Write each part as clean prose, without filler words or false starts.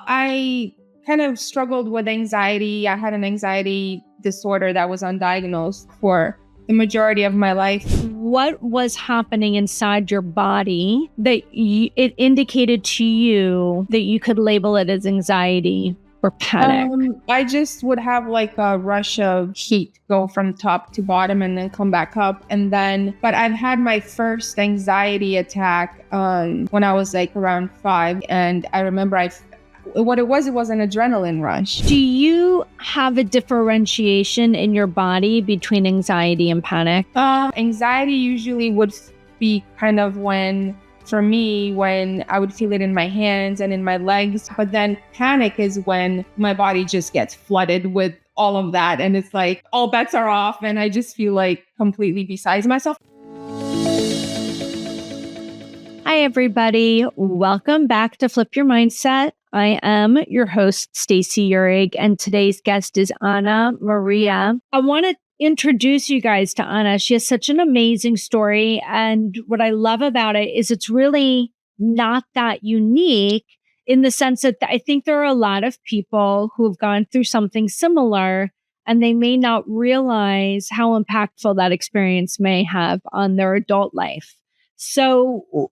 I kind of struggled with anxiety. I had an anxiety disorder that was undiagnosed for the majority of my life. What was happening inside your body that it indicated to you that you could label it as anxiety or panic? I just would have like a rush of heat go from top to bottom and then come back up. But I've had my first anxiety attack when I was like around 5. And I remember what it was an adrenaline rush. Do you have a differentiation in your body between anxiety and panic? Anxiety usually would be kind of when I would feel it in my hands and in my legs. But then panic is when my body just gets flooded with all of that. And it's like all bets are off and I just feel like completely besides myself. Hi, everybody. Welcome back to Flip Your Mindset. I am your host, Stacey Uhrig, and today's guest is Ana Maria. I want to introduce you guys to Ana. She has such an amazing story. And what I love about it is it's really not that unique in the sense that I think there are a lot of people who have gone through something similar and they may not realize how impactful that experience may have on their adult life. So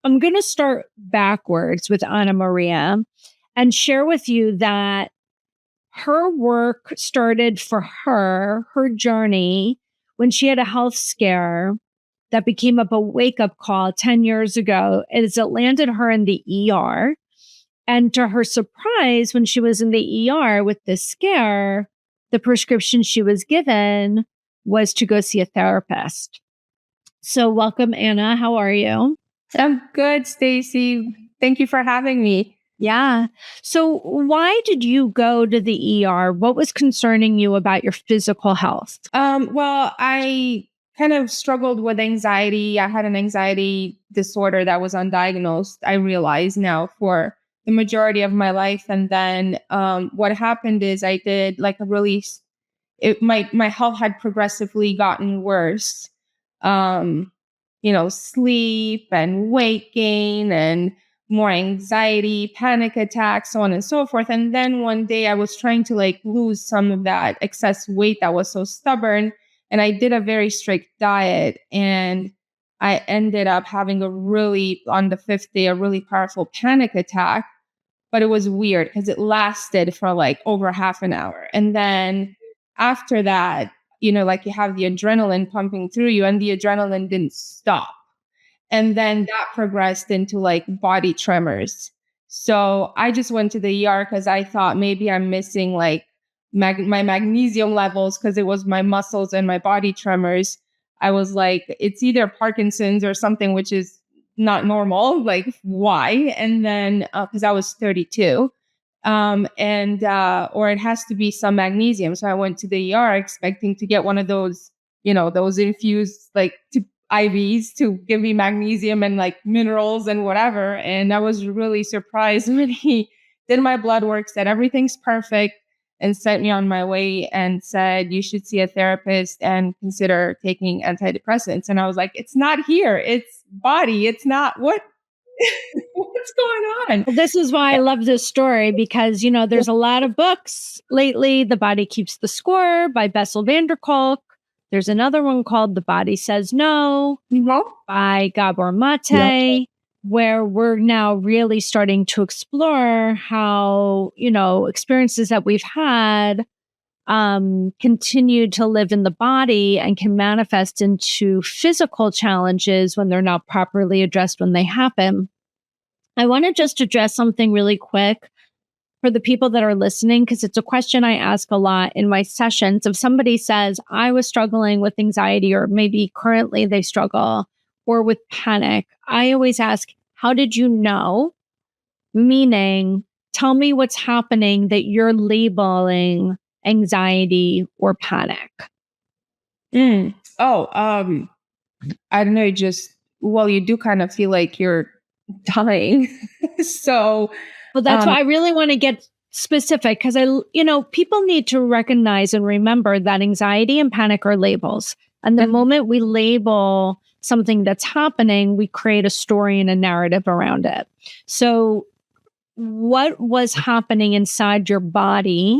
I'm going to start backwards with Ana Maria and share with you that her work started for her journey, when she had a health scare that became a wake-up call 10 years ago, as it landed her in the ER. And to her surprise, when she was in the ER with this scare, the prescription she was given was to go see a therapist. So welcome, Ana. How are you? I'm good, Stacey. Thank you for having me. Yeah. So why did you go to the ER? What was concerning you about your physical health? Well, I kind of struggled with anxiety. I had an anxiety disorder that was undiagnosed, I realize now, for the majority of my life. And then what happened is I did like my health had progressively gotten worse. Sleep and weight gain and more anxiety, panic attacks, so on and so forth. And then one day I was trying to like lose some of that excess weight that was so stubborn. And I did a very strict diet. And I ended up having on the 5th day, a really powerful panic attack. But it was weird because it lasted for like over half an hour. And then after that, like you have the adrenaline pumping through you and the adrenaline didn't stop. And then that progressed into like body tremors. So I just went to the ER because I thought maybe I'm missing like my magnesium levels because it was my muscles and my body tremors. I was like, it's either Parkinson's or something, which is not normal. Like, why? And then because I was 32. Or it has to be some magnesium. So I went to the ER expecting to get one of those, those infused like IVs to give me magnesium and like minerals and whatever. And I was really surprised when he did my blood work, said everything's perfect, and sent me on my way and said, you should see a therapist and consider taking antidepressants. And I was like, it's not here. It's body. It's not what. What's going on? This is why I love this story because, there's a lot of books lately. The Body Keeps the Score by Bessel van der Kolk. There's another one called The Body Says No by Gabor Mate, where we're now really starting to explore how, experiences that we've had continue to live in the body and can manifest into physical challenges when they're not properly addressed when they happen. I want to just address something really quick for the people that are listening, because it's a question I ask a lot in my sessions. If somebody says, I was struggling with anxiety, or maybe currently they struggle, or with panic, I always ask, how did you know? Meaning, tell me what's happening that you're labeling anxiety or panic. I don't know, you do kind of feel like you're dying. So well, that's why I really want to get specific, because people need to recognize and remember that anxiety and panic are labels. And the moment we label something that's happening, we create a story and a narrative around it. So what was happening inside your body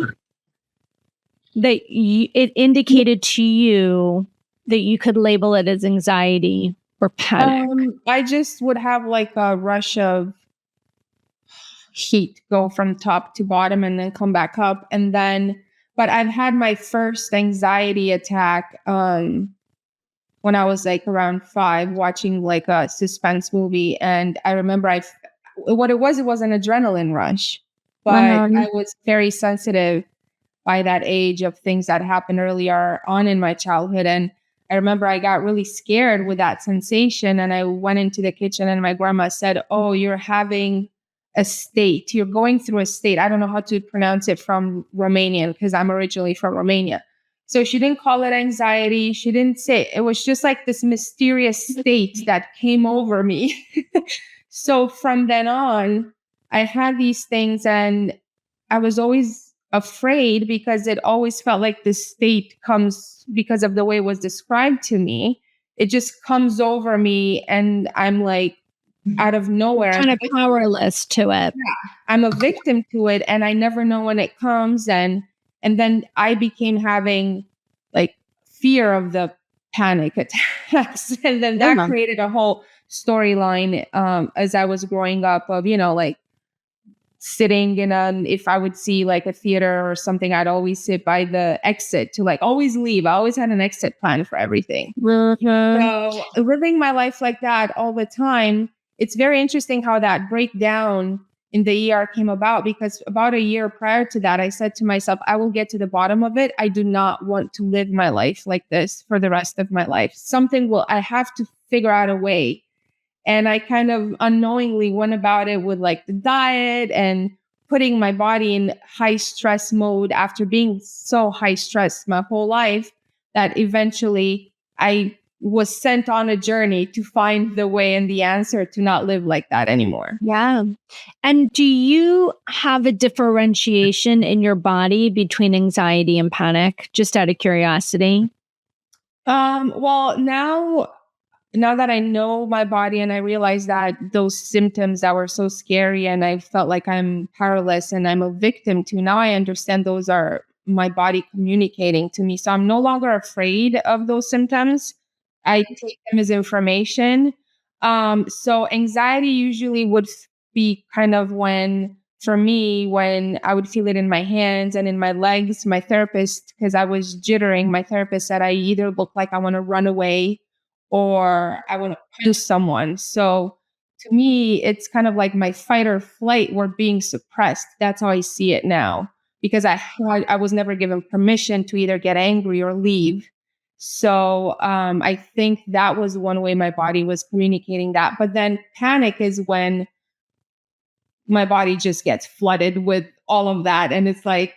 that it indicated to you that you could label it as anxiety or panic? I just would have like a rush of heat go from top to bottom and then come back up. And then, but I've had my first anxiety attack when I was like around 5, watching like a suspense movie. And I remember what it was an adrenaline rush, but I was very sensitive by that age of things that happened earlier on in my childhood. And I remember I got really scared with that sensation. And I went into the kitchen and my grandma said, "Oh, you're having a state. You're going through a state." I don't know how to pronounce it from Romanian because I'm originally from Romania. So she didn't call it anxiety. She didn't say it was just like this mysterious state that came over me. So from then on, I had these things and I was always afraid because it always felt like this state comes because of the way it was described to me. It just comes over me and I'm like out of nowhere. Kind of powerless to it. I'm a victim to it and I never know when it comes. And then I became having like fear of the panic attacks. And then that created a whole storyline as I was growing up of, like sitting if I would see like a theater or something, I'd always sit by the exit to like always leave. I always had an exit plan for everything. So living my life like that all the time, it's very interesting how that breakdown in the ER came about, because about a year prior to that, I said to myself, I will get to the bottom of it. I do not want to live my life like this for the rest of my life. I have to figure out a way. And I kind of unknowingly went about it with like the diet and putting my body in high stress mode after being so high stress my whole life that eventually I was sent on a journey to find the way and the answer to not live like that anymore. Yeah. And do you have a differentiation in your body between anxiety and panic, just out of curiosity? Well, now that I know my body and I realize that those symptoms that were so scary and I felt like I'm powerless and I'm a victim to, now I understand those are my body communicating to me. So I'm no longer afraid of those symptoms. I take them as information. So anxiety usually would be kind of for me, when I would feel it in my hands and in my legs. My therapist, because I was jittering, my therapist said I either look like I want to run away or I want to punch someone. So to me, it's kind of like my fight or flight were being suppressed. That's how I see it now, because I was never given permission to either get angry or leave. So I think that was one way my body was communicating that. But then panic is when my body just gets flooded with all of that. And it's like,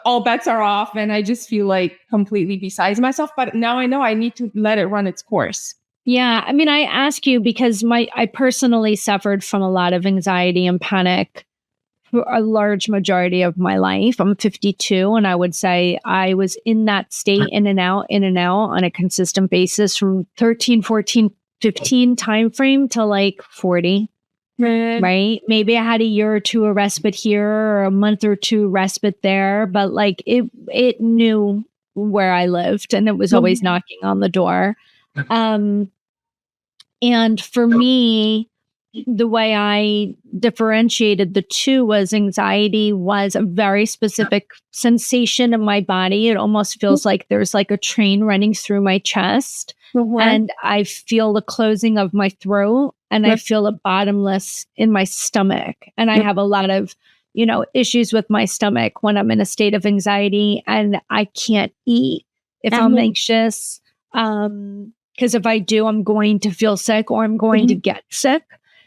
all bets are off and I just feel like completely besides myself. But now I know I need to let it run its course. Yeah. I mean, I ask you because I personally suffered from a lot of anxiety and panic for a large majority of my life. I'm 52, and I would say I was in that state in and out on a consistent basis from 13, 14, 15 timeframe to like 40. Right. Maybe I had a year or two of respite here or a month or two respite there, but like it knew where I lived and it was always knocking on the door. And for me, the way I differentiated the two was anxiety was a very specific sensation in my body. It almost feels like there's like a train running through my chest. And I feel the closing of my throat and I feel a bottomless in my stomach. And I have a lot of, issues with my stomach when I'm in a state of anxiety and I can't eat if I'm anxious. Because if I do, I'm going to feel sick or I'm going to get sick.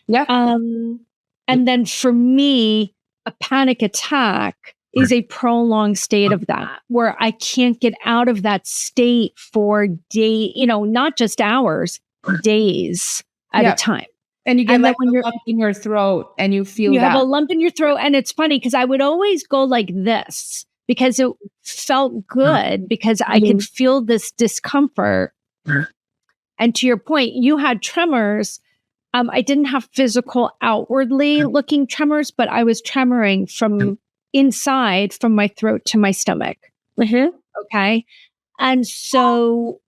Yeah. And then for me, a panic attack is a prolonged state of that where I can't get out of that state for days, not just hours, days at a time. And you get like a lump in your throat and you feel you have a lump in your throat. And it's funny because I would always go like this because it felt good because I could feel this discomfort. And to your point, you had tremors I didn't have physical outwardly looking tremors, but I was tremoring from inside, from my throat to my stomach. Okay. And so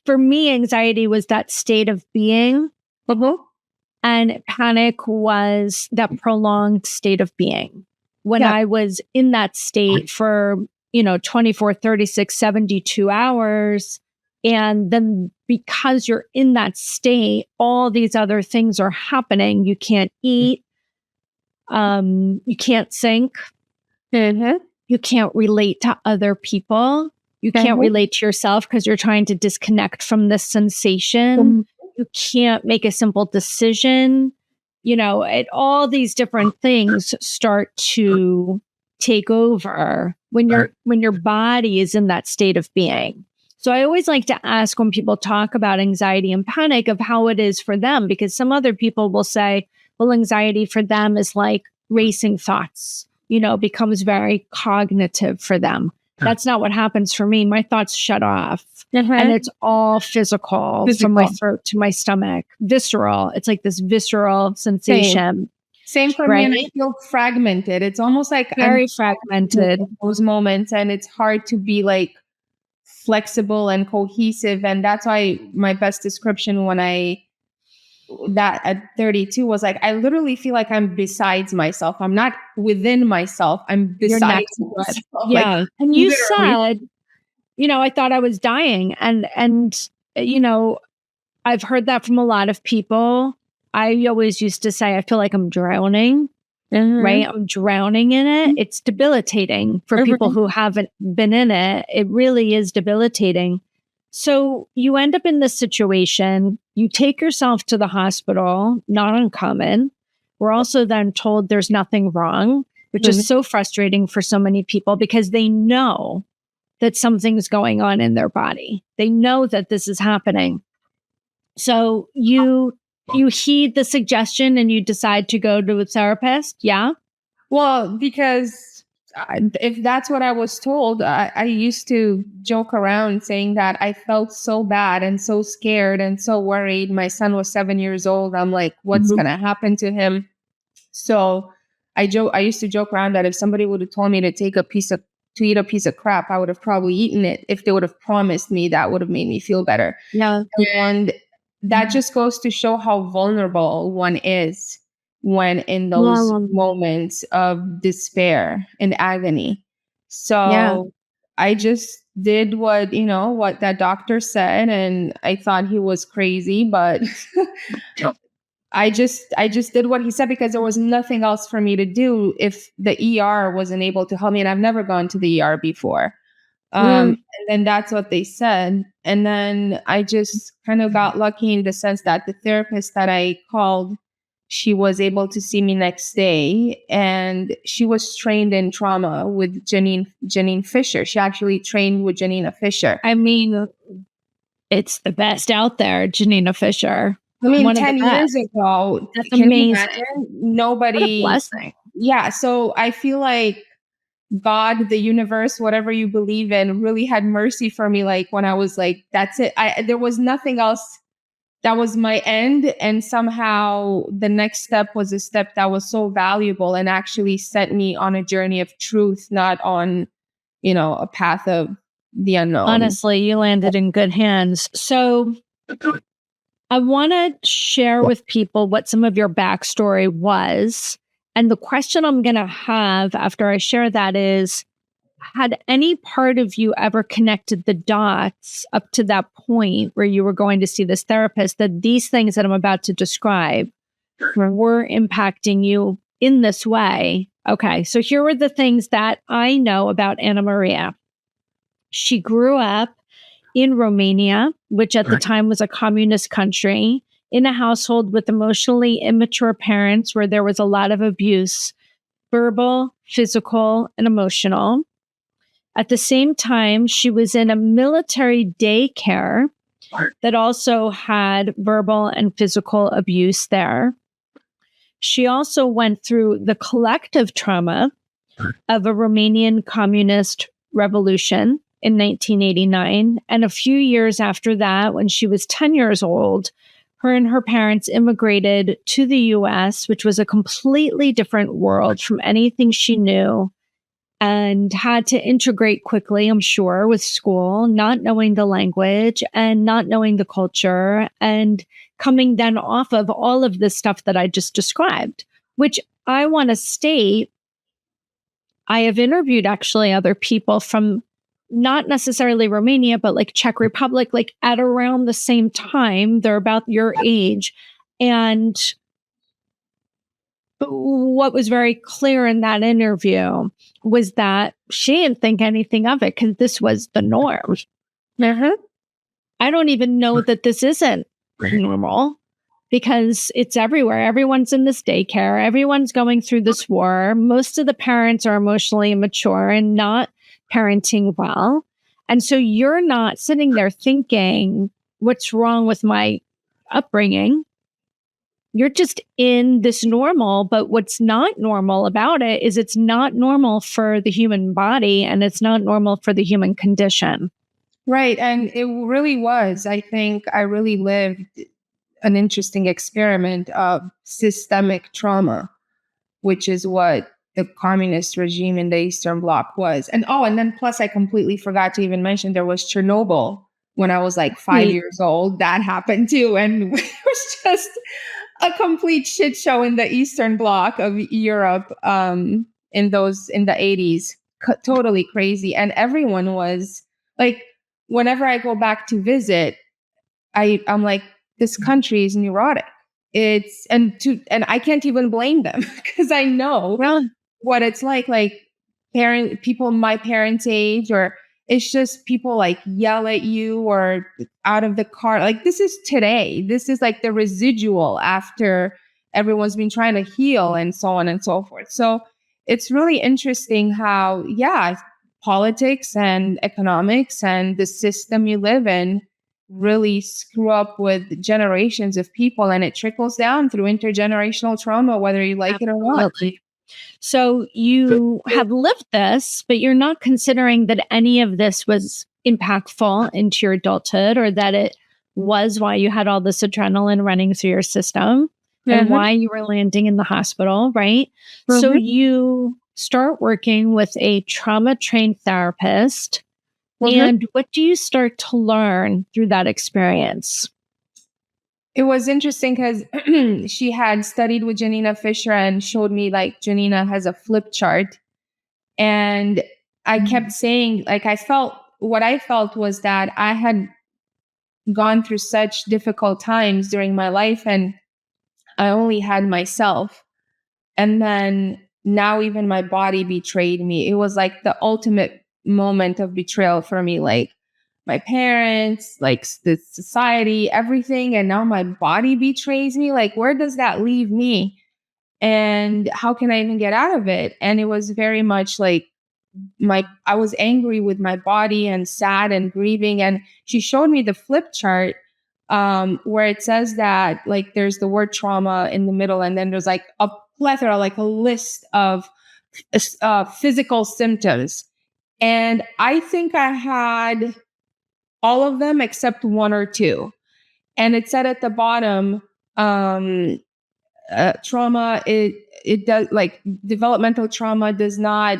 for me, anxiety was that state of being, and panic was that prolonged state of being. When I was in that state for, 24, 36, 72 hours, and then because you're in that state, all these other things are happening. You can't eat, you can't think, you can't relate to other people. You can't relate to yourself because you're trying to disconnect from this sensation. You can't make a simple decision. All these different things start to take over when your body is in that state of being. So I always like to ask when people talk about anxiety and panic of how it is for them, because some other people will say, well, anxiety for them is like racing thoughts, becomes very cognitive for them. That's not what happens for me. My thoughts shut off. And it's all physical from my throat to my stomach. Visceral. It's like this visceral sensation. Same for me. And I feel fragmented. It's almost like very fragmented. Those moments. And it's hard to be like flexible and cohesive. And that's why my best description that at 32 was like, I literally feel like I'm besides myself. I'm not within myself. I'm besides myself. Yeah. Like, and you said, I thought I was dying. And I've heard that from a lot of people. I always used to say, I feel like I'm drowning, right? I'm drowning in it. It's debilitating for people who haven't been in it. It really is debilitating. So you end up in this situation, you take yourself to the hospital, not uncommon. We're also then told there's nothing wrong, which is so frustrating for so many people because they know that something's going on in their body. They know that this is happening. So you heed the suggestion and you decide to go to a therapist. Yeah. Well, because if that's what I was told, I used to joke around saying that I felt so bad and so scared and so worried. My son was 7 years old. I'm like, what's going to happen to him? So I used to joke around that if somebody would have told me to eat a piece of crap, I would have probably eaten it. If they would have promised me, that would have made me feel better. Yeah. And that just goes to show how vulnerable one is when in those moments of despair and agony. So I just did what that doctor said, and I thought he was crazy, but I just did what he said because there was nothing else for me to do if the ER wasn't able to help me. And I've never gone to the ER before. And then that's what they said. And then I just kind of got lucky in the sense that the therapist that I called, she was able to see me next day, and she was trained in trauma with Janine Fisher. She actually trained with Janina Fisher. I mean, it's the best out there, Janina Fisher. I mean, 10 years ago, that's amazing. Nobody. What a blessing. Yeah. So I feel like God, the universe, whatever you believe in, really had mercy for me. Like when I was like, that's it. There was nothing else. That was my end. And somehow the next step was a step that was so valuable and actually set me on a journey of truth, not on, a path of the unknown. Honestly, you landed in good hands. So I want to share with people what some of your backstory was. And the question I'm going to have after I share that is, had any part of you ever connected the dots up to that point where you were going to see this therapist, that these things that I'm about to describe were impacting you in this way? Okay, so here were the things that I know about Anna Maria. She grew up in Romania, which at the time was a communist country, in a household with emotionally immature parents where there was a lot of abuse, verbal, physical, and emotional. At the same time, she was in a military daycare that also had verbal and physical abuse there. She also went through the collective trauma of a Romanian communist revolution in 1989. And a few years after that, when she was 10 years old, her and her parents immigrated to the US, which was a completely different world from anything she knew, and had to integrate quickly, I'm sure, with school, not knowing the language and not knowing the culture, and coming then off of all of this stuff that I just described, which I want to state. I have interviewed actually other people from not necessarily Romania, but like Czech Republic, like at around the same time. They're about your age. And what was very clear in that interview was that she didn't think anything of it because this was the norm. I don't even know that this isn't normal because it's everywhere. Everyone's in this daycare. Everyone's going through this war. Most of the parents are emotionally immature and not parenting well. And so you're not sitting there thinking, what's wrong with my upbringing? You're just in this normal, but what's not normal about it is it's not normal for the human body and it's not normal for the human condition. Right. And it really was. I think I really lived an interesting experiment of systemic trauma, which is what the communist regime in the Eastern Bloc was. And then plus I completely forgot to even mention there was Chernobyl when I was like 5 years old. That happened too. And it was just a complete shit show in the Eastern Bloc of Europe in the 80s. Totally crazy. And everyone was like, whenever I go back to visit, I'm like, this country is neurotic. And I can't even blame them because I know what it's like people my parents' age, or it's just people like yell at you or out of the car. Like this is today. This is like the residual after everyone's been trying to heal and so on and so forth. So it's really interesting how, politics and economics and the system you live in really screw up with generations of people, and it trickles down through intergenerational trauma, whether you like it or not. So you have lived this, but you're not considering that any of this was impactful into your adulthood, or that it was why you had all this adrenaline running through your system and why you were landing in the hospital, right? So you start working with a trauma-trained therapist. And what do you start to learn through that experience? It was interesting because she had studied with Janina Fisher and showed me like Janina has a flip chart. And I kept saying, like, what I felt was that I had gone through such difficult times during my life and I only had myself. And then now even my body betrayed me. It was like the ultimate moment of betrayal for me. Like, my parents, like the society, everything. And now my body betrays me. Like, where does that leave me? And how can I even get out of it? And it was very much like I was angry with my body and sad and grieving. And she showed me the flip chart where it says that like there's the word trauma in the middle. And then there's like a plethora, like a list of physical symptoms. And I think I had all of them except one or two. And it said at the bottom, trauma, it does, like, developmental trauma does not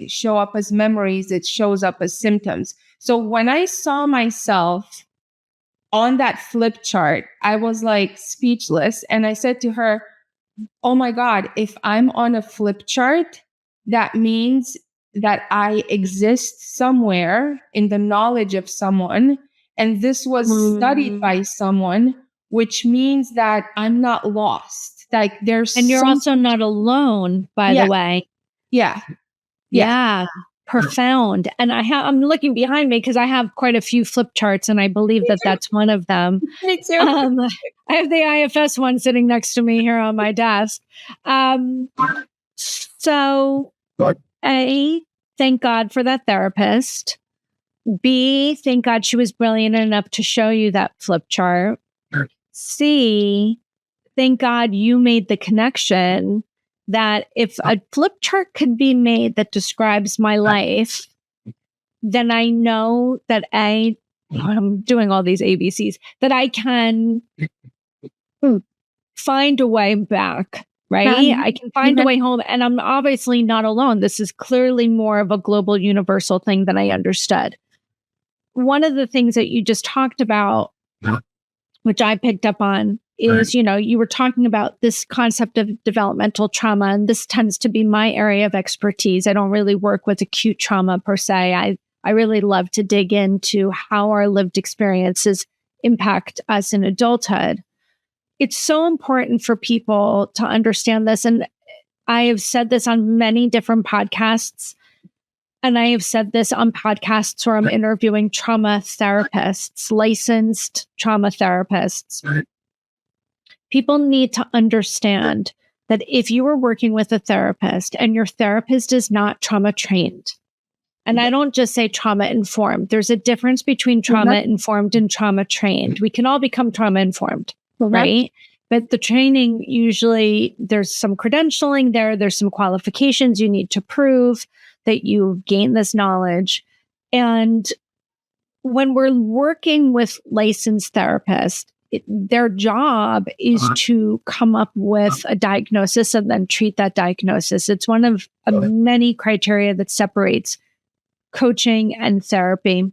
show up as memories, it shows up as symptoms. So when I saw myself on that flip chart, I was like speechless. And I said to her, oh my God, if I'm on a flip chart, that means that I exist somewhere in the knowledge of someone. And this was studied by someone, which means that I'm not lost. Like and you're also not alone, by the way. Yeah. Profound. And I'm looking behind me because I have quite a few flip charts, and I believe that that's one of them. Me too. I have the IFS one sitting next to me here on my desk. So A, thank God for that therapist. B, thank God she was brilliant enough to show you that flip chart. C, thank God you made the connection that if a flip chart could be made that describes my life, then I know that I'm doing all these ABCs, that I can find a way back, right? I can find a way home, and I'm obviously not alone. This is clearly more of a global universal thing than I understood. One of the things that you just talked about, which I picked up on, is, you were talking about this concept of developmental trauma, and this tends to be my area of expertise. I don't really work with acute trauma per se. I really love to dig into how our lived experiences impact us in adulthood. It's so important for people to understand this. And I have said this on many different podcasts. And I have said this on podcasts where I'm interviewing trauma therapists, licensed trauma therapists. People need to understand that if you are working with a therapist and your therapist is not trauma trained, and I don't just say trauma informed, there's a difference between trauma informed and trauma trained. We can all become trauma informed, right? But the training, usually there's some credentialing there, there's some qualifications you need to prove that you've gained this knowledge. And when we're working with licensed therapists, their job is to come up with a diagnosis and then treat that diagnosis. It's one of many criteria that separates coaching and therapy.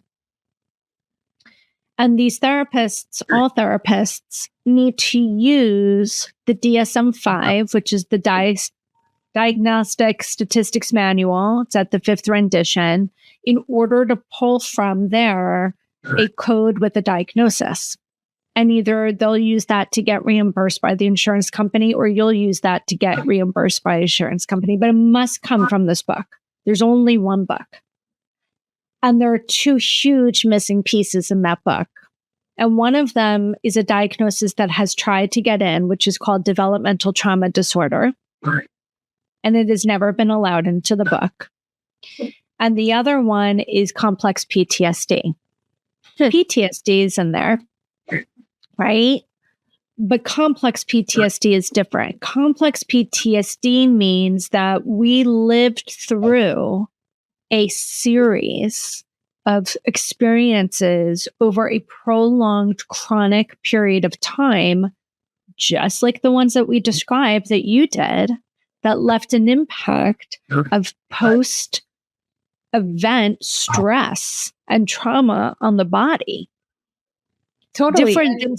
And these therapists, all therapists, need to use the DSM-5, which is the Diagnostic Statistics Manual. It's at the 5th rendition, in order to pull from there a code with a diagnosis. And either they'll use that to get reimbursed by the insurance company, or you'll use that to get reimbursed by insurance company. But it must come from this book. There's only one book. And there are 2 huge missing pieces in that book. And one of them is a diagnosis that has tried to get in, which is called developmental trauma disorder. And it has never been allowed into the book. And the other one is complex PTSD. PTSD is in there, right? But complex PTSD is different. Complex PTSD means that we lived through a series of experiences over a prolonged chronic period of time, just like the ones that we described that you did, that left an impact of post-event stress and trauma on the body. Totally. Different than,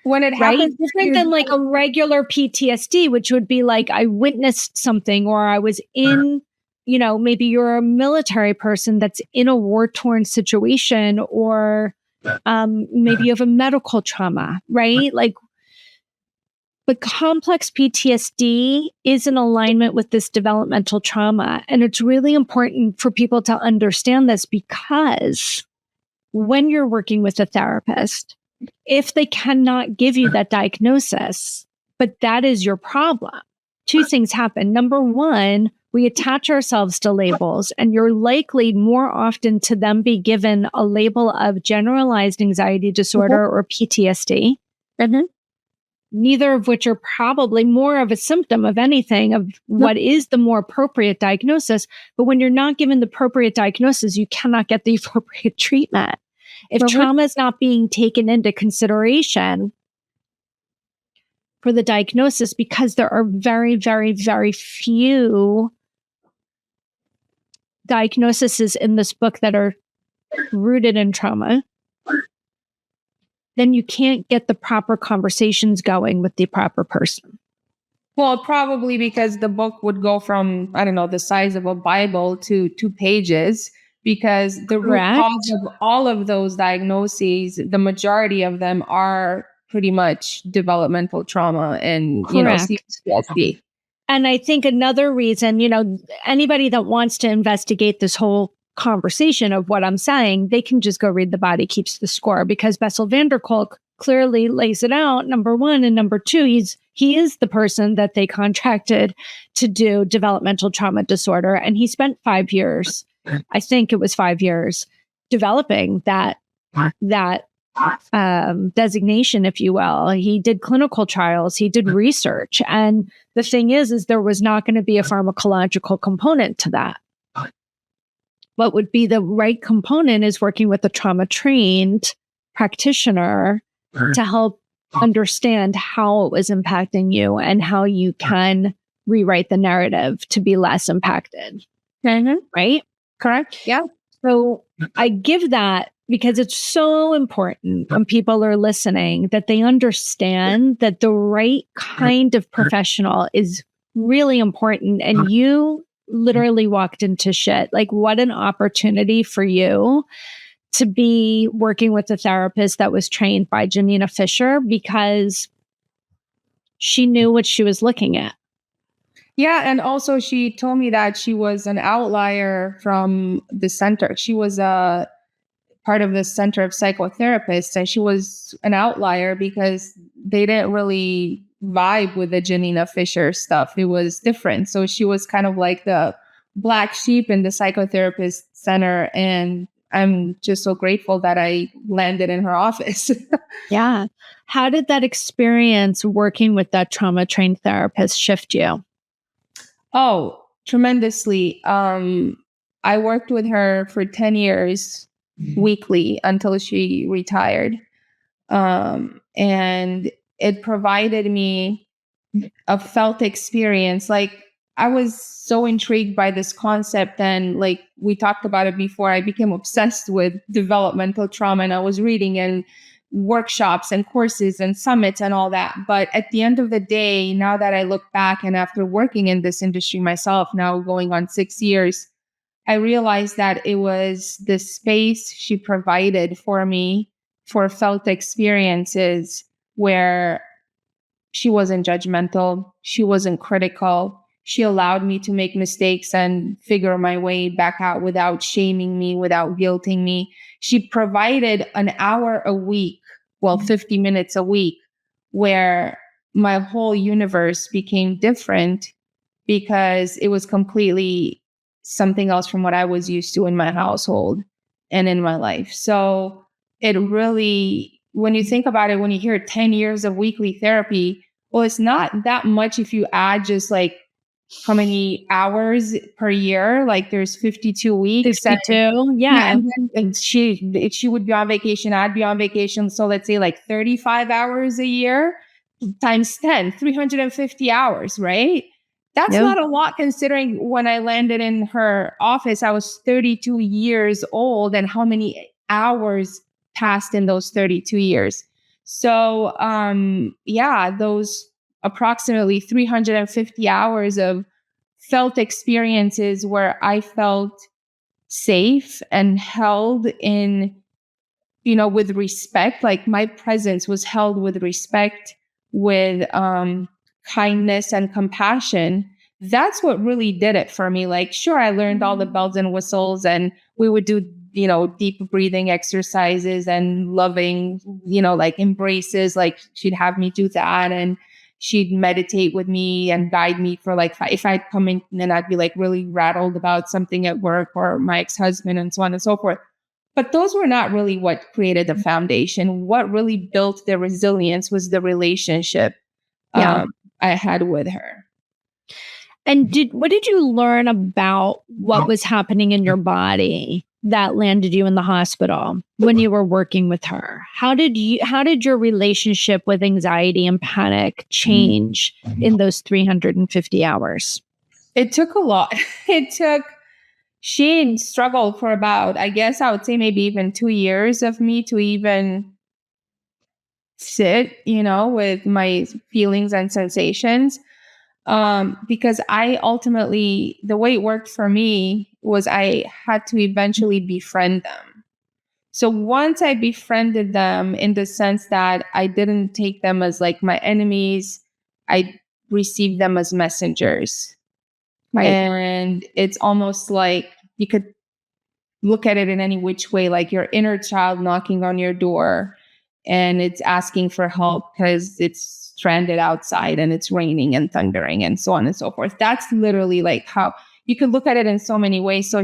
when it happens, different than like a regular PTSD, which would be like I witnessed something, or I was in, maybe you're a military person that's in a war-torn situation, or maybe you have a medical trauma, right? But complex PTSD is in alignment with this developmental trauma. And it's really important for people to understand this, because when you're working with a therapist, if they cannot give you that diagnosis, but that is your problem, 2 things happen. Number one, we attach ourselves to labels, and you're likely more often to them be given a label of generalized anxiety disorder or PTSD. Neither of which are probably more of a symptom of anything of what is the more appropriate diagnosis. But when you're not given the appropriate diagnosis, you cannot get the appropriate treatment. If trauma is not being taken into consideration for the diagnosis, because there are very, very, very few diagnoses in this book that are rooted in trauma, then you can't get the proper conversations going with the proper person. Well, probably because the book would go from, I don't know, the size of a Bible to 2 pages, because the root cause of all of those diagnoses, the majority of them are pretty much developmental trauma and, CPTSD. And I think another reason, anybody that wants to investigate this whole conversation of what I'm saying, they can just go read The Body Keeps the Score, because Bessel van der Kolk clearly lays it out, number one. And number two, he is the person that they contracted to do developmental trauma disorder. And he spent 5 years, I think it was 5 years, developing that designation, if you will. He did clinical trials, he did research. And the thing is there was not going to be a pharmacological component to that. What would be the right component is working with a trauma-trained practitioner to help understand how it was impacting you and how you can rewrite the narrative to be less impacted. Right? Correct. Yeah. So I give that because it's so important when people are listening that they understand that the right kind of professional is really important. And you literally walked into shit. Like, what an opportunity for you to be working with a therapist that was trained by Janina Fisher, because she knew what she was looking at. Yeah. And also, she told me that she was an outlier from the center. She was a part of the center of psychotherapists, and she was an outlier because they didn't really vibe with the Janina Fisher stuff. It was different. So she was kind of like the black sheep in the psychotherapist center. And I'm just so grateful that I landed in her office. Yeah. How did that experience working with that trauma trained therapist shift you? Oh, tremendously. I worked with her for 10 years weekly until she retired. And it provided me a felt experience. Like, I was so intrigued by this concept, and like we talked about it before, I became obsessed with developmental trauma, and I was reading and workshops and courses and summits and all that. But at the end of the day, now that I look back and after working in this industry myself, now going on 6 years, I realized that it was the space she provided for me for felt experiences where she wasn't judgmental. She wasn't critical. She allowed me to make mistakes and figure my way back out without shaming me, without guilting me. She provided an hour a week, 50 minutes a week, where my whole universe became different because it was completely something else from what I was used to in my household and in my life. So it really, when you think about it, when you hear 10 years of weekly therapy, well, it's not that much if you add just like how many hours per year. Like, there's 52 weeks. 52. Yeah. And she would be on vacation, I'd be on vacation. So let's say like 35 hours a year times 10, 350 hours, right? That's Yep. not a lot, considering when I landed in her office, I was 32 years old, and how many hours passed in those 32 years. So, yeah, those approximately 350 hours of felt experiences where I felt safe and held in, with respect. Like, my presence was held with respect, with kindness and compassion. That's what really did it for me. Like, sure, I learned all the bells and whistles, and we would do, deep breathing exercises and loving, like embraces. Like, she'd have me do that, and she'd meditate with me and guide me for like, if I'd come in and I'd be like really rattled about something at work or my ex-husband and so on and so forth. But those were not really what created the foundation. What really built the resilience was the relationship Yeah. I had with her. And what did you learn about what was happening in your body that landed you in the hospital when you were working with her? How did your relationship with anxiety and panic change in those 350 hours? It took a lot. She struggled for about, I guess I would say maybe even 2 years of me to even sit, with my feelings and sensations. Because I ultimately, the way it worked for me was I had to eventually befriend them. So once I befriended them, in the sense that I didn't take them as like my enemies, I received them as messengers. Right. And it's almost like you could look at it in any which way, like your inner child knocking on your door and it's asking for help because it's stranded outside and it's raining and thundering and so on and so forth. That's literally like how you could look at it in so many ways. So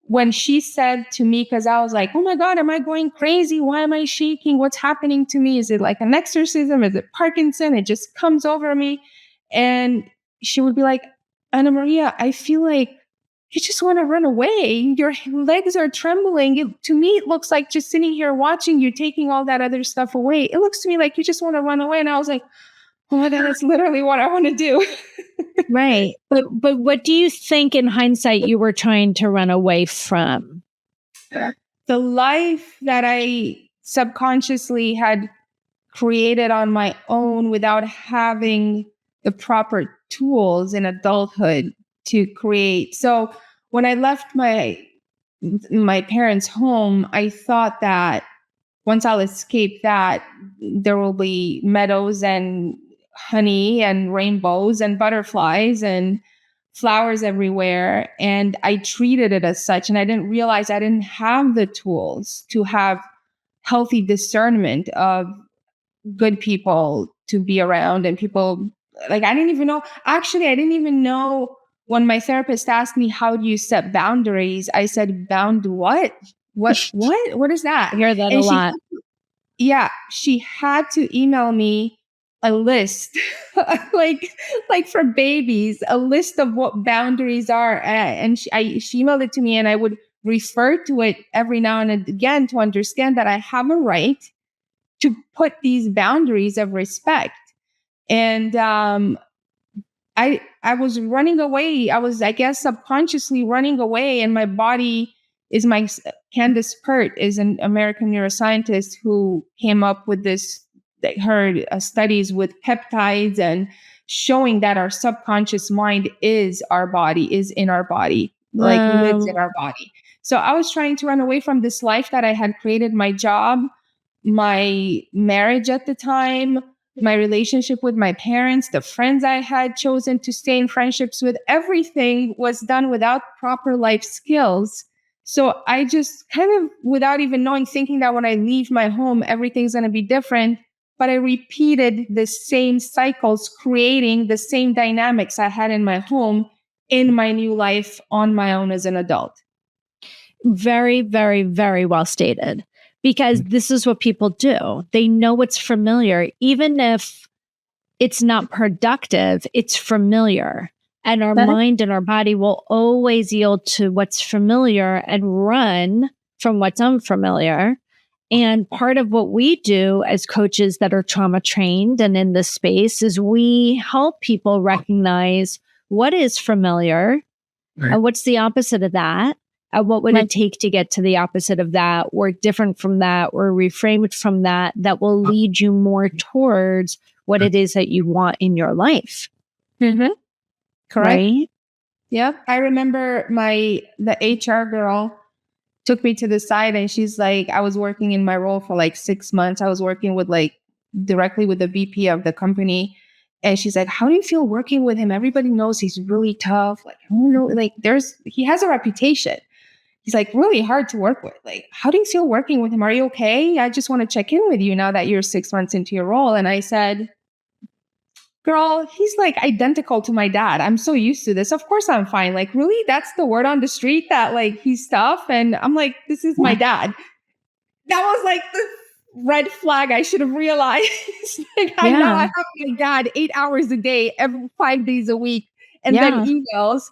when she said to me, because I was like, oh my God, am I going crazy? Why am I shaking? What's happening to me? Is it like an exorcism? Is it Parkinson? It just comes over me. And she would be like, Ana Maria, I feel like you just want to run away. Your legs are trembling. To me, it looks like just sitting here watching you, taking all that other stuff away. It looks to me like you just want to run away. And I was like, oh my God, that's literally what I want to do. Right. But what do you think in hindsight you were trying to run away from? The life that I subconsciously had created on my own without having the proper tools in adulthood to create. So when I left my parents' home, I thought that once I'll escape that, there will be meadows and honey and rainbows and butterflies and flowers everywhere. And I treated it as such. And I didn't realize I didn't have the tools to have healthy discernment of good people to be around and people like I didn't even know. Actually, I didn't even know when my therapist asked me, how do you set boundaries? I said, bound what? What is that? I hear that And a lot. she had to email me a list, like for babies, a list of what boundaries are. And she emailed it to me, and I would refer to it every now and again to understand that I have a right to put these boundaries of respect. And I was running away. I was, I guess, subconsciously running away, and my body is my Candace Pert is an American neuroscientist who came up with this. Her studies with peptides and showing that our subconscious mind is our body, is in our body, like lives in our body. So I was trying to run away from this life that I had created, my job, my marriage at the time, my relationship with my parents, the friends I had chosen to stay in friendships with. Everything was done without proper life skills. So I just kind of, without even knowing, thinking that when I leave my home, everything's going to be different. But I repeated the same cycles, creating the same dynamics I had in my home in my new life on my own as an adult. Very, very, very well stated. Because this is what people do. They know what's familiar. Even if it's not productive, it's familiar. And our mind and our body will always yield to what's familiar and run from what's unfamiliar. And part of what we do as coaches that are trauma trained and in this space is we help people recognize what is familiar and what's the opposite of that. What would it take to get to the opposite of that, or different from that, or reframed from that, that will lead you more towards what it is that you want in your life? Mm-hmm. Correct. Right? Yeah. I remember the HR girl took me to the side, and she's like, I was working in my role for like 6 months. I was working with directly with the VP of the company. And she's like, how do you feel working with him? Everybody knows he's really tough. Like, I don't know, like he has a reputation. He's like really hard to work with. Like, how do you feel working with him? Are you okay? I just want to check in with you now that you're 6 months into your role. And I said, girl, he's like identical to my dad. I'm so used to this. Of course I'm fine. Like, really? That's the word on the street, that like he's tough? And I'm like, this is my dad. That was like the red flag I should have realized. I know I have my dad 8 hours a day, every 5 days a week, and then emails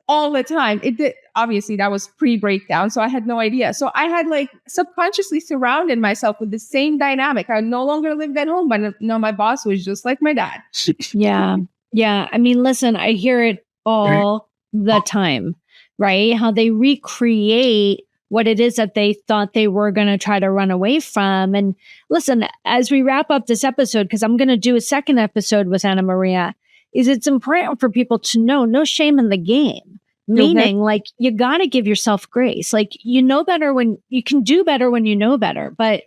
all the time. Obviously that was pre-breakdown, so I had no idea. So I had like subconsciously surrounded myself with the same dynamic. I no longer lived at home, but no, my boss was just like my dad. Yeah. I mean, listen, I hear it all the time, right? How they recreate what it is that they thought they were going to try to run away from. And listen, as we wrap up this episode, because I'm going to do a second episode with Anna Maria, is it's important for people to know no shame in the game. Meaning, like, you got to give yourself grace. Like, you know better when you can do better when you know better. But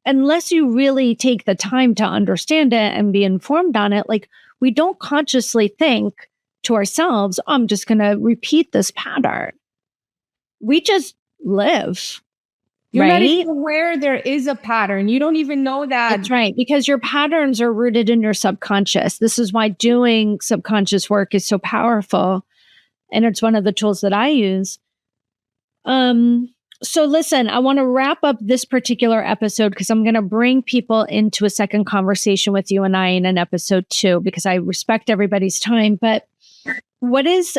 unless you really take the time to understand it and be informed on it, like, we don't consciously think to ourselves, oh, I'm just going to repeat this pattern. We just live. You're not even aware there is a pattern. You don't even know that. That's right. Because your patterns are rooted in your subconscious. This is why doing subconscious work is so powerful. And it's one of the tools that I use. So listen, I want to wrap up this particular episode because I'm going to bring people into a second conversation with you and I in an episode 2, because I respect everybody's time. But what is,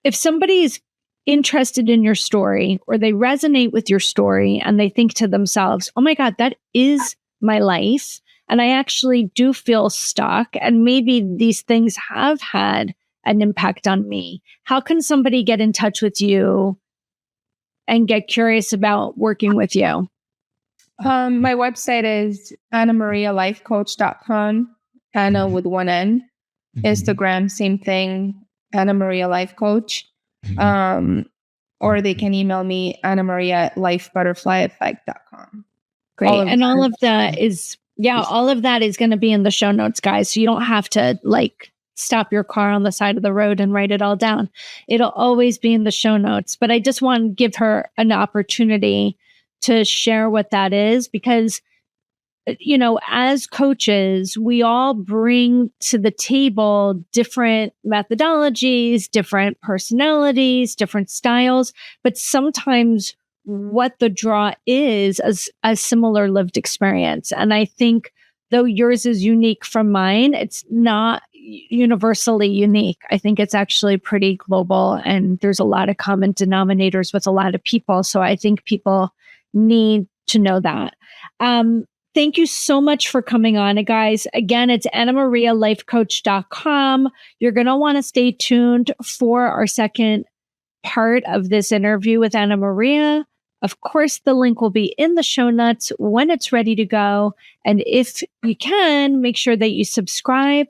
if somebody's interested in your story or they resonate with your story and they think to themselves, oh my God, that is my life. And I actually do feel stuck. And maybe these things have had an impact on me. How can somebody get in touch with you and get curious about working with you? My website is annamarialifecoach.com, Anna with one N. Instagram, same thing, Anna Maria Life Coach. Or they can email me, annamaria@lifebutterflyeffect.com. Great. And all of that is going to be in the show notes, guys. So you don't have to like stop your car on the side of the road and write it all down. It'll always be in the show notes. But I just want to give her an opportunity to share what that is, because, you know, as coaches, we all bring to the table different methodologies, different personalities, different styles, but sometimes what the draw is a similar lived experience. And I think though yours is unique from mine, it's not universally unique. I think it's actually pretty global, and there's a lot of common denominators with a lot of people. So I think people need to know that. Thank you so much for coming on, guys. Again, it's annamarialifecoach.com. You're going to want to stay tuned for our second part of this interview with Anna Maria. Of course, the link will be in the show notes when it's ready to go. And if you can, make sure that you subscribe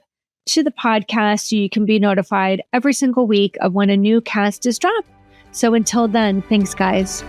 to the podcast so you can be notified every single week of when a new cast is dropped. So until then, thanks, guys.